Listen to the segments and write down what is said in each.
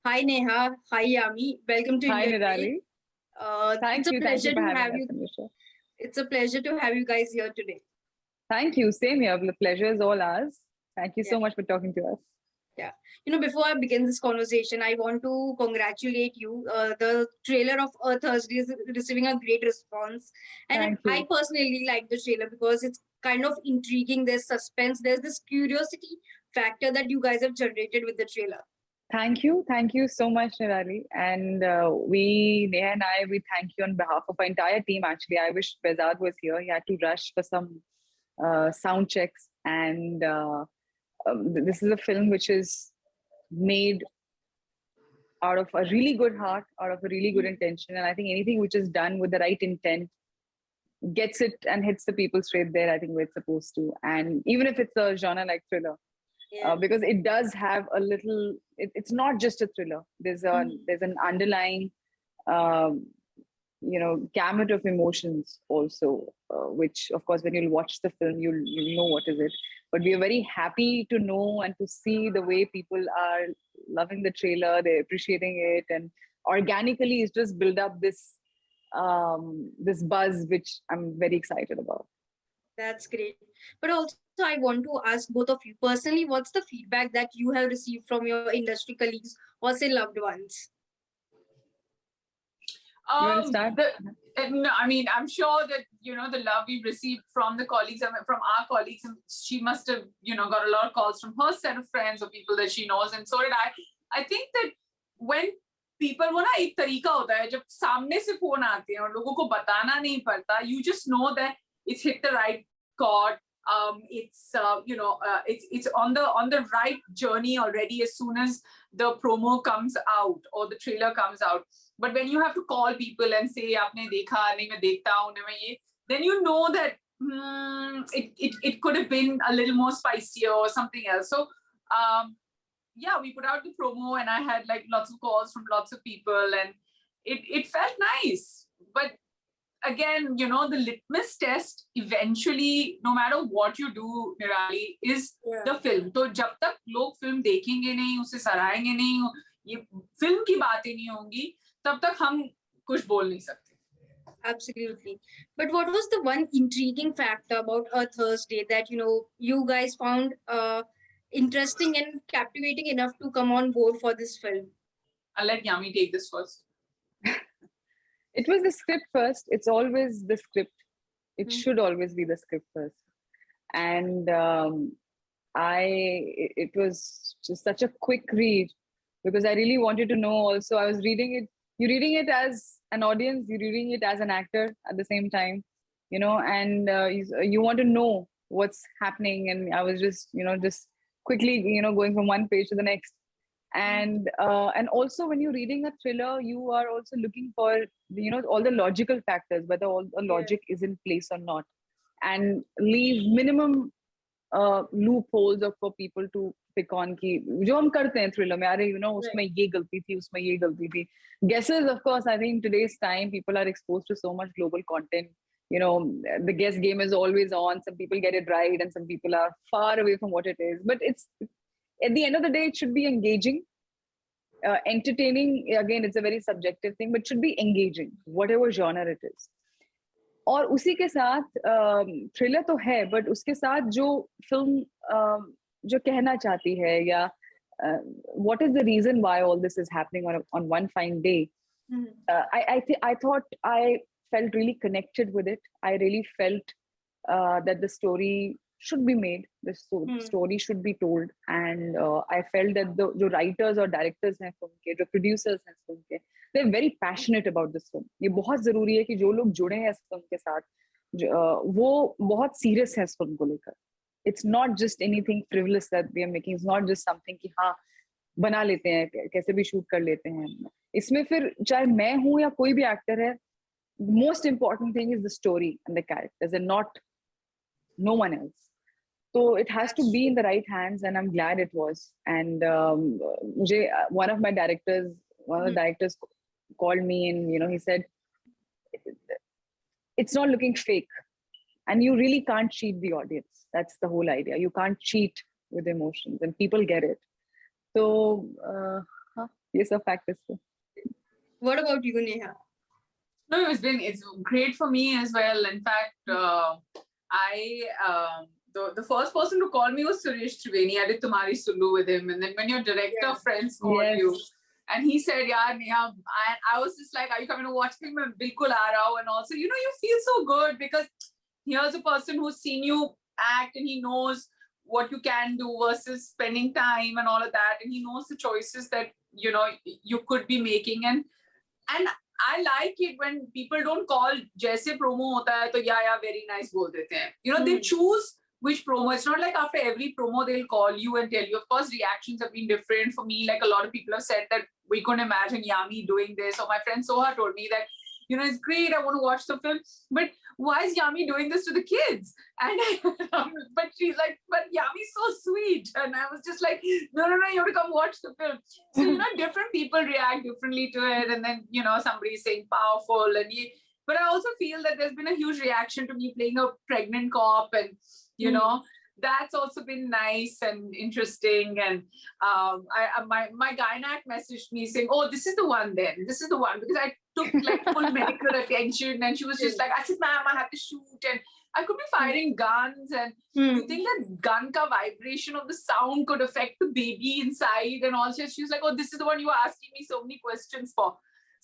Hi Neha, hi Yami. Welcome to Hi, India Today. Nirali. It's a Thank you pleasure for to having have us you. on the show. It's a pleasure to have you guys here today. Thank you. Same here. The pleasure is all ours. Thank you Yeah, so much for talking to us. yeah. Before I begin this conversation, I want to congratulate you. The trailer of Thursday is receiving a great response, and Thank I you. personally like the trailer because it's kind of intriguing. There's suspense. There's this curiosity factor that you guys have generated with the trailer. Thank you. Thank you so much, Nirali. And Neha and we thank you on behalf of our entire team. Actually, I wish Bezad was here. He had to rush for some sound checks. And this is a film which is made out of a really good heart, out of a really good intention. And I think anything which is done with the right intent gets it and hits the people straight there, I think, where it's supposed to. And even if it's a genre like thriller, Yeah. because it does have a little, it's not just a thriller. There's an underlying, um, gamut of emotions also, which of course when you'll watch the film you'll know what is it. But we are very happy to know and to see the way people are loving the trailer, they're appreciating it, and organically it's just build up this buzz which I'm very excited about. That's great. But also, I want to ask both of you personally, what's the feedback that you have received from your industry colleagues or say loved ones? You want to start? No, I mean, I'm sure that, the love we've received from the colleagues, from our colleagues, and she must have, got a lot of calls from her set of friends or people that she knows. And so did I. I think that when people, वो ना एक तरीका होता है जब सामने से phone आते हैं और लोगों को बताना नहीं पड़ता, you just know that it's hit the right chord. It's on the right journey already as soon as the promo comes out or the trailer comes out. But when you have to call people and say आपने देखा नहीं मैं देखता हूँ नहीं मैं ये, then you know that it could have been a little more spicier or something else. So yeah, we put out the promo and I had like lots of calls from lots of people and it felt nice. But again, the litmus test eventually, no matter what you do, Nirali, is the film. So जब तक लोग film देखेंगे नहीं, उसे सराहेंगे नहीं, ये film की बातें नहीं होंगी, तब तक हम कुछ बोल नहीं सकते. Absolutely. But what was the one intriguing factor about a Thursday that you guys found interesting and captivating enough to come on board for this film? I'll let Yami take this first. It was the script first. It's always the script. It should always be the script first. And it was just such a quick read because I really wanted to know also. I was reading it. You're reading it as an audience. You're reading it as an actor at the same time, and you want to know what's happening. And I was just quickly, going from one page to the next. And also when you're reading a thriller, you are also looking for all the logical factors, whether all the logic is in place or not, and leave minimum loopholes for people to pick on ki jo hum karte hain thriller mein usme ye galti thi usme ye galti thi. Guesses, of course, I think in today's time people are exposed to so much global content. The guess game is always on. Some people get it right and some people are far away from what it is, but it's at the end of the day it should be engaging, entertaining. Again, it's a very subjective thing, but it should be engaging whatever genre it is. और उसी के साथ thriller तो है, but उसके साथ जो film जो कहना चाहती है या what is the reason why all this is happening on one fine day. I thought I felt really connected with it. I really felt that the story should be made, the story should be told, and I felt that the writers or directors हैं film के, जो producers हैं film के, they're very passionate about this film. ये बहुत जरूरी है कि जो लोग जुड़े हैं इस फिल्म के साथ वो बहुत serious है इस फिल्म को लेकर. It's not just anything frivolous that we are making. It's not just something कि हाँ बना लेते हैं, कैसे भी शूट कर लेते हैं. इसमें फिर चाहे मैं हूँ या कोई भी एक्टर है, most important thing is the story and the characters and not no one else. So it has to be in the right hands, and I'm glad it was. And one of the directors called me and he said, it's not looking fake, and you really can't cheat the audience. That's the whole idea. You can't cheat with emotions, and people get it. So ये सब factors थे. What about you, Neha? No, it's great for me as well. In fact, the first person to call me was Suresh Triveni. I did Tumhari Sulu with him, and then when your director friends called Yes. you, and he said, "Yeah, Neha," I was just like, "Are you coming to watch me?" I'm bilkul aa raha hu. And also, you know, you feel so good because here's a person who's seen you act and he knows what you can do versus spending time and all of that, and he knows the choices that you know you could be making. And I like it when people don't call जैसे promo होता है तो yeah very nice बोल देते हैं. You know, they choose which promo. It's not like after every promo they'll call you and tell you. Of course, reactions have been different for me. Like a lot of people have said that we couldn't imagine Yami doing this. Or my friend Soha told me that, you know, it's great, I want to watch the film, but why is Yami doing this to the kids? And but she's like, but Yami's so sweet. And I was just like, no, you have to come watch the film. So, you know, different people react differently to it. And then, you know, somebody's saying powerful. But I also feel that there's been a huge reaction to me playing a pregnant cop. And, you know, that's also been nice and interesting. And my gynac messaged me saying, "Oh, this is the one then. This is the one." Because I took like full medical attention, and she was just like, I said, "Ma'am, I have to shoot." And I could be firing guns. And you think that gun ka vibration of the sound could affect the baby inside and all. She was like, "Oh, this is the one you were asking me so many questions for."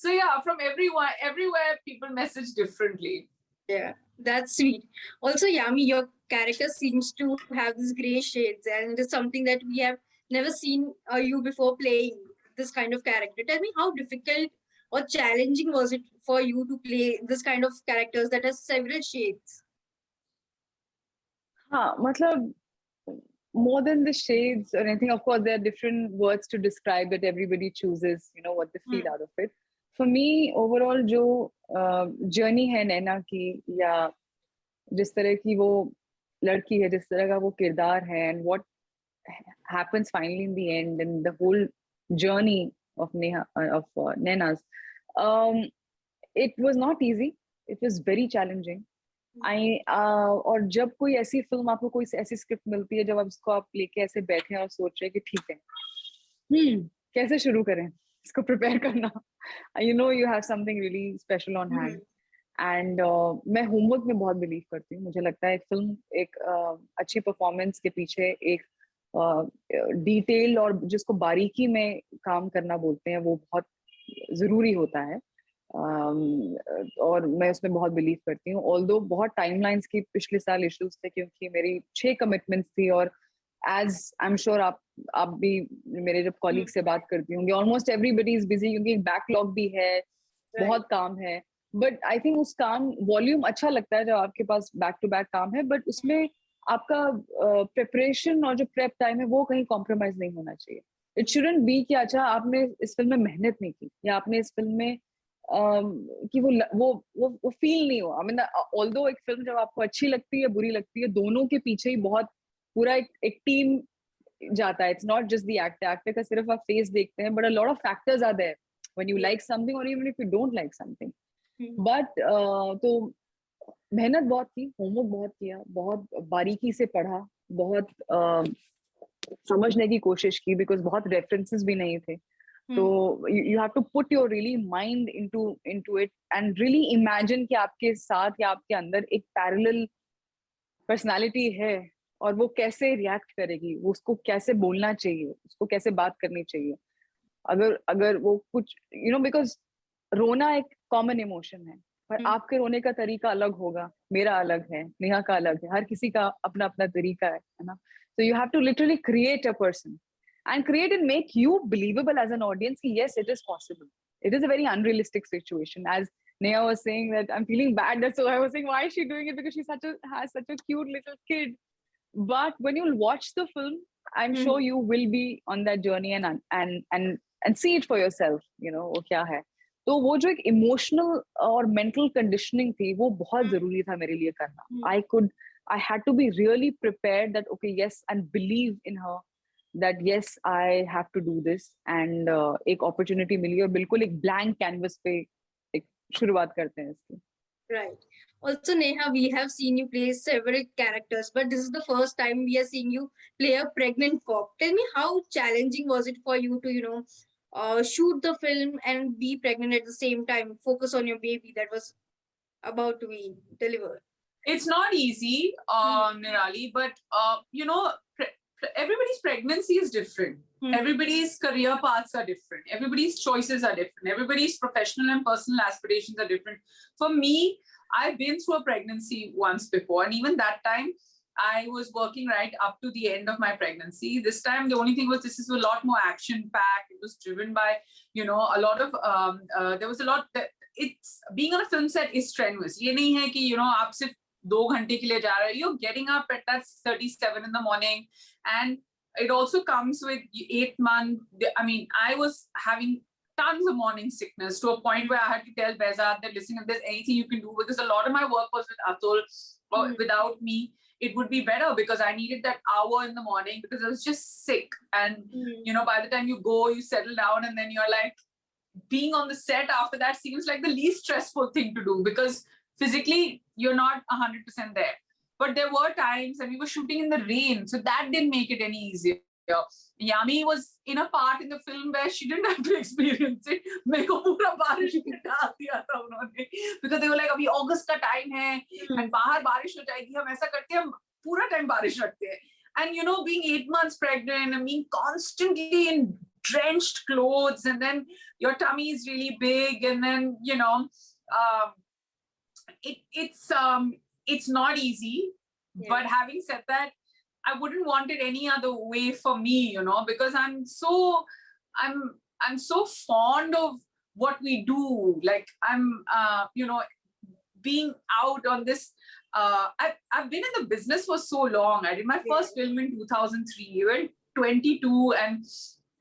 So yeah, from everywhere people message differently. Yeah, that's sweet. Also, Yami, your character seems to have these gray shades, and it's something that we have never seen you before playing this kind of character. Tell me, how difficult or challenging was it for you to play this kind of characters that has several shades? हाँ, मतलब more than the shades or anything, of course, there are different words to describe that everybody chooses, you know, what they feel out of it. For me, overall, जो journey है नैना की, या जिस तरह की वो लड़की है, जिस तरह का वो किरदार है, and what happens finally in the end, and the whole journey of Naina's, it was not easy. It was very challenging. और जब कोई ऐसी फिल्म, आपको कोई ऐसी स्क्रिप्ट मिलती है, जब आप इसको आप लेके ऐसे बैठे और सोच रहे हैं कि ठीक है, कैसे शुरू करें इसको प्रिपेयर करना, you know you have something really special on hand. And मैं होमवर्क में बहुत बिलीव करती हूँ. मुझे लगता है एक फिल्म, एक अच्छी परफॉर्मेंस के पीछे एक डिटेल और जिसको बारीकी में काम करना बोलते हैं, वो बहुत जरूरी होता है. और मैं उसमें बहुत बिलीव करती हूँ. ऑल्दो बहुत टाइमलाइंस की पिछले साल इश्यूज थे, क्योंकि मेरी 6 कमिटमेंट्स थी, और एज आई एम श्योर आप भी मेरे जब कॉलीग से बात करती होंगे, ऑलमोस्ट एवरीबडी इज बिजी, क्योंकि बैकलॉग भी है, बहुत काम है. बट आई थिंक उस काम वॉल्यूम अच्छा लगता है जब आपके पास बैक टू बैक काम है, बट उसमें आपका प्रिपरेशन और जो प्रेप टाइम है वो कहीं कॉम्प्रोमाइज नहीं होना चाहिए. इट शुडंट बी कि अच्छा आपने इस फिल्म में मेहनत नहीं की, या आपने इस फिल्म में कि वो फील नहीं हो. आई मीन ऑल्दो एक फिल्म जब आपको अच्छी लगती है, बुरी लगती है, दोनों के पीछे ही बहुत पूरा एक टीम जाता है. It's not just the actor का सिर्फ आप फेस देखते हैं, but a lot of factors are there when you like something और even if you don't like something. But तो मेहनत बहुत की, होमवर्क बहुत किया, बहुत बारीकी से पढ़ा, बहुत समझने की कोशिश की, बिकॉज बहुत रेफरेंसेस भी नहीं थे. तो you have to put your really mind into it and really imagine कि आपके साथ या आपके अंदर एक पैरेलल पर्सनालिटी है, और वो कैसे रिएक्ट करेगी, वो उसको कैसे बोलना चाहिए, उसको कैसे बात करनी चाहिए. अगर वो कुछ बिकॉज रोना एक कॉमन इमोशन है, पर आपके रोने का तरीका अलग होगा, मेरा अलग है, नेहा का अलग है, हर किसी का अपना अपना तरीका है ना. So you have to literally create a person and create and make you believable as an audience. Yes, it is possible. It is a very unrealistic situation. As Neha was saying that I'm feeling bad, that's why I was saying, why is she doing it? Because she has such a cute little kid. But when you'll watch the film, I'm sure you will be on that journey and see it for yourself. वो क्या है. तो वो जो एक emotional और mental conditioning थी, वो बहुत जरूरी था मेरे लिए करना. I had to be really prepared that okay, yes, and believe in her that yes, I have to do this. And एक opportunity मिली और बिल्कुल एक blank canvas पे एक शुरुआत करते हैं इसकी. Right. Also, Neha, we have seen you play several characters, but this is the first time we are seeing you play a pregnant cop. Tell me, how challenging was it for you to shoot the film and be pregnant at the same time, focus on your baby that was about to be delivered? It's not easy, Nirali, but everybody's pregnancy is different. Everybody's career paths are different. Everybody's choices are different. Everybody's professional and personal aspirations are different. For me, I've been through a pregnancy once before, and even that time, I was working right up to the end of my pregnancy. This time, the only thing was this is a lot more action-packed. It was driven by, a lot of, there was a lot, it's, being on a film set is strenuous. ये नहीं है कि, आप सिर्फ 2 घंटे के लिए जा रहे हो. You're getting up at that 6:37 in the morning, and it also comes with 8 months. I mean, I was having tons of morning sickness to a point where I had to tell Behzad that, listen, if there's anything you can do, because a lot of my work was with Atul, or without me, it would be better, because I needed that hour in the morning because I was just sick. And, by the time you go, you settle down, and then you're like, being on the set after that seems like the least stressful thing to do, because physically you're not 100% there. But there were times, and we were shooting in the rain, so that didn't make it any easier. Yami was in a part in the film where she didn't have to experience it. मेरे को पूरा बारिश में डाल दिया था उन्होंने, because they were like, अभी अगस्त का टाइम है and बाहर बारिश हो जाएगी, हम ऐसा करते हैं, हम पूरा टाइम बारिश रखते हैं. And being 8 months pregnant and being constantly in drenched clothes, and then your tummy is really big, and then it's not easy. But having said that, I wouldn't want it any other way for me, because I'm so fond of what we do. Like, I'm being out on this. I've been in the business for so long. I did my first film in 2003. You were 22, and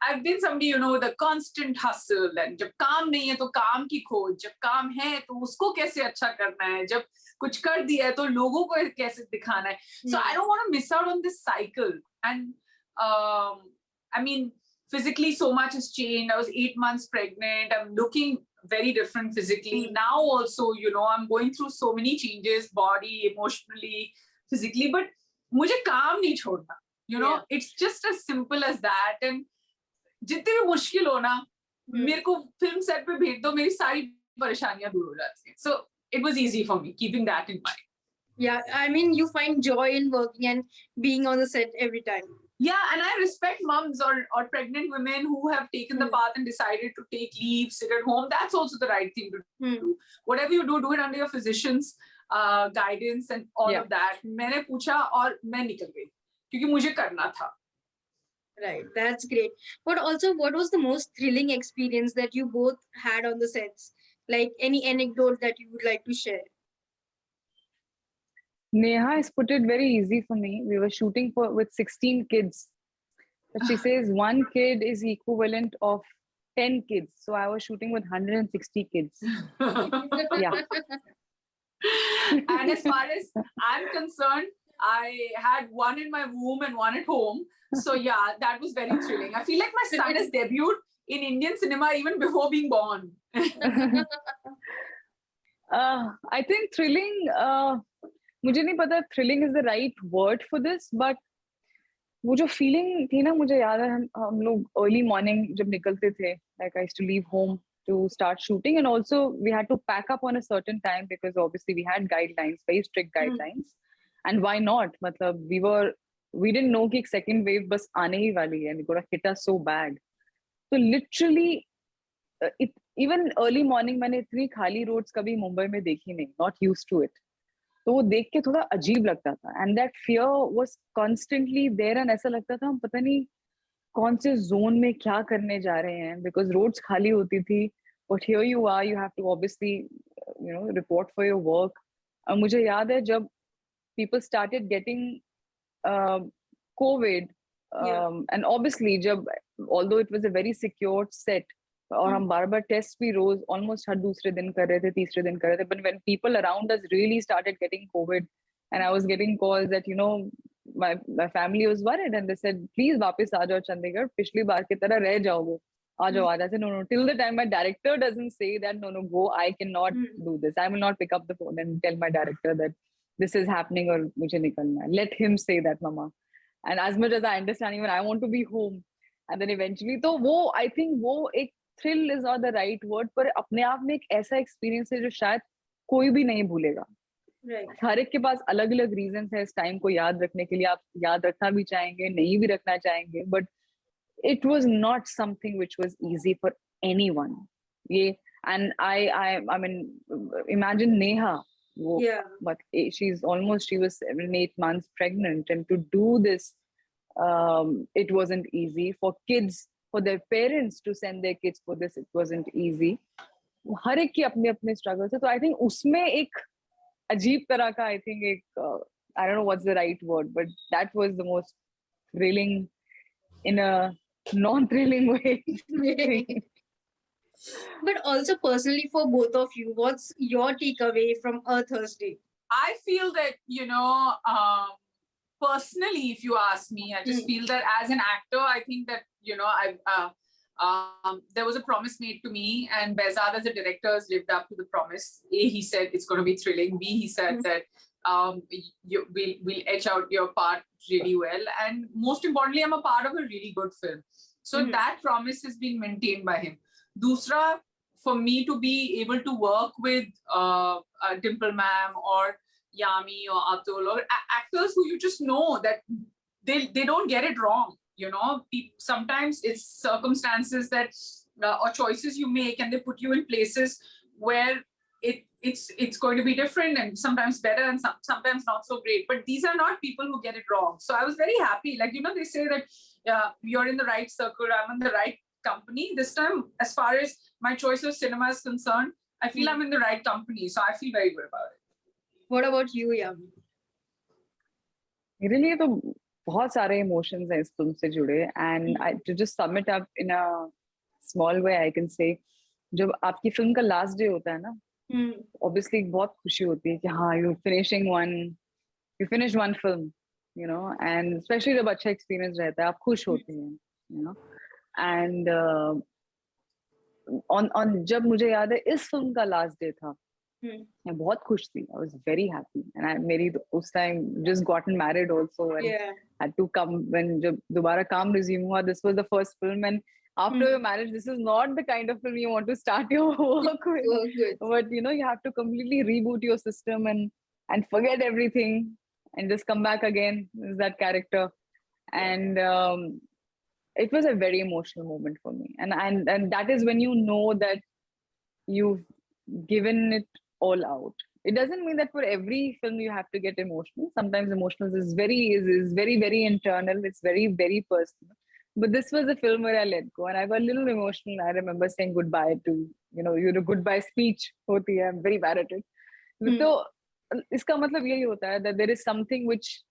I've been somebody, the constant hustle, and जब काम नहीं है तो काम की खोज, जब काम है तो उसको कैसे अच्छा करना है, जब कुछ कर दिया है तो लोगों को कैसे दिखाना है. So I don't want to miss out on this cycle. And I mean, physically so much has changed. I was 8 months pregnant. I'm looking very different physically. Now also, I'm going through so many changes, body, emotionally, physically, but मुझे काम नहीं छोड़ना. It's just as simple as that. And जितनी भी मुश्किल हो ना, मेरे को फिल्म सेट पे भेज दो, मेरी सारी परेशानियां दूर हो जाती हैं. So it was easy for me, keeping that in mind. Yeah, I mean, you find joy in working and being on the set every time. Yeah, and I respect moms or pregnant women who have taken the path and decided to take leave, sit at home. That's also the right thing to do. Whatever you do it under your physician's guidance and all of that. मैंने पूछा और मैं निकल गई, क्योंकि मुझे करना था. Right, that's great. But also, what was the most thrilling experience that you both had on the sets? Like, any anecdote that you would like to share? Neha has put it very easy for me. We were shooting with 16 kids. But she says one kid is equivalent of 10 kids. So I was shooting with 160 kids. Yeah. And as far as I'm concerned, I had one in my womb and one at home. So yeah, that was very thrilling. I feel like my son has debuted in Indian cinema even before being born. I think thrilling, मुझे नहीं पता thrilling is the right word for this, but वो जो feeling थी ना, मुझे याद है हम लोग early morning जब निकलते थे, like I used to leave home to start shooting, and also we had to pack up on a certain time because obviously we had guidelines, very strict guidelines. And why not? मतलब we didn't know कि second wave बस आने ही वाली है, and it got hit us so bad. So literally, even early morning मैंने इतनी खाली roads कभी मुंबई में देखी नहीं, not used to it. तो वो देख के थोड़ा अजीब लगता था, and that fear was constantly there, and ऐसा लगता था हम पता नहीं कौन से zone में क्या करने जा रहे हैं, because roads खाली होती थी, but here you are, you have to obviously report for your work. और मुझे याद है जब people started getting COVID, and obviously जब, although it was a very secure set, और हम बार-बार टेस्ट भी रोज almost हर दूसरे दिन कर रहे थे, तीसरे दिन कर रहे थे, but when people around us really started getting COVID, and I was getting calls that my family was worried, and they said please वापस आ जाओ चंडीगढ़, पिछली बार की तरह रह जाओगे, आ जाओ. I said no, till the time my director doesn't say that no go, I cannot do this. I will not pick up the phone and tell my director that this is happening or मुझे निकलना है. Let him say that, mama. And as much as I understand, even I want to be home. and then eventually तो वो I think वो एक thrill is not the right word, पर अपने आप में एक ऐसा experience है जो शायद कोई भी नहीं भूलेगा. Right. हर एक के पास अलग अलग रीजंस है इस टाइम को याद रखने के लिए. आप याद रखना भी चाहेंगे, नहीं भी रखना चाहेंगे, but it was not something which was easy for anyone. ये and I mean imagine Neha. Yeah. But she was 7-8 months pregnant, and to do this, it wasn't easy for kids, for their parents to send their kids for this. It wasn't easy. हर एक की अपने अपने struggles है. तो I think उसमें एक अजीब तरह का I think एक I don't know what's the right word, but that was the most thrilling in a non-thrilling way. But also personally for both of you, what's your takeaway from A Thursday? I feel that, personally, if you ask me, I just feel that as an actor, I think that, there was a promise made to me, and Behzad as a director has lived up to the promise. A, he said it's going to be thrilling. B, he said that we'll etch out your part really well. And most importantly, I'm a part of a really good film. So that promise has been maintained by him. Dusra, for me to be able to work with Dimple Ma'am or Yami or Atul or actors who you just know that they don't get it wrong. Sometimes it's circumstances that or choices you make, and they put you in places where it's going to be different, and sometimes better and sometimes not so great. But these are not people who get it wrong. So I was very happy. Like, they say that you're in the right circle, I'm in the right company. This time, as far as my choice of cinema is concerned, I feel I'm in the right company. So I feel very good about it. What about you, Yami? मेरे लिए तो बहुत सारे emotions हैं इस film से जुड़े, and to just sum it up in a small way, I can say, जब आपकी फिल्म का last day होता है ना, obviously बहुत खुशी होती है कि हाँ, you finished one film, and especially जब अच्छा experience रहता है, आप खुश होती हैं, and on जब मुझे याद है इस फिल्म का last day था, मैं बहुत खुश थी. I was very happy, and I मेरी उस time just gotten married also, and had to come when जब दोबारा काम resume हुआ. This was the first film, and after your marriage, this is not the kind of film you want to start your work with. But you have to completely reboot your system and forget everything and just come back again as that character. And it was a very emotional moment for me, and that is when you know that you've given it all out. It doesn't mean that for every film you have to get emotional. Sometimes emotional is very very internal. It's very very personal. But this was a film where I let go, and I got a little emotional. I remember saying goodbye to goodbye speech होती है. I'm very bad at it. तो इसका मतलब यही होता है that there is something which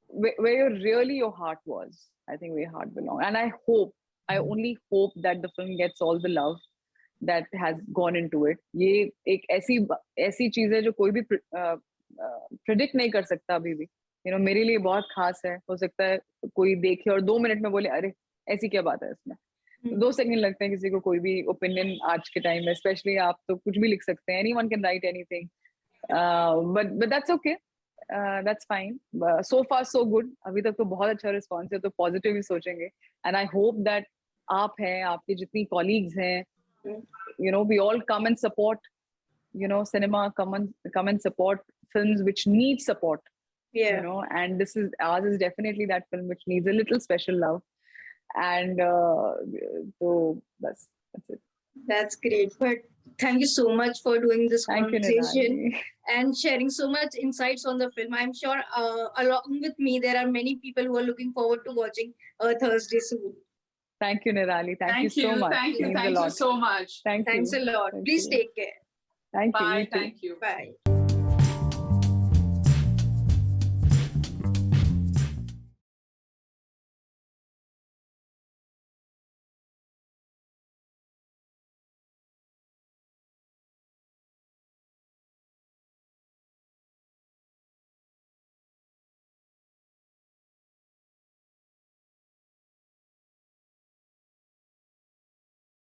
where really your heart was. I think where your heart belongs, and I only hope that the film gets all the love that has gone into it. ये एक ऐसी चीज है जो कोई भी predict नहीं कर सकता अभी भी. मेरे लिए बहुत खास है. हो सकता है कोई देखे और 2 मिनट में बोले अरे ऐसी क्या बात है इसमें. 2 सेकंड लगते हैं किसी को कोई भी ओपिनियन आज के टाइम में. स्पेशली आप तो कुछ भी लिख सकते हैं. Anyone can write anything. But that's okay. That's fine. So far so good. अभी तक तो बहुत अच्छा रिस्पॉन्स है, तो पॉजिटिव ही सोचेंगे. And I hope that आप हैं, आपके जितनी colleagues हैं, we all come and support, cinema, come and support films which need support. And ours is definitely that film which needs a little special love. And so that's it. That's great. But thank you so much for doing this conversation you, and sharing so much insights on the film. I'm sure along with me, there are many people who are looking forward to watching Thursday soon. Thank you, Nirali. Thank you so much. Thank you so much. Thanks a lot. Please take care. Thank you. Bye. Thank you. Bye.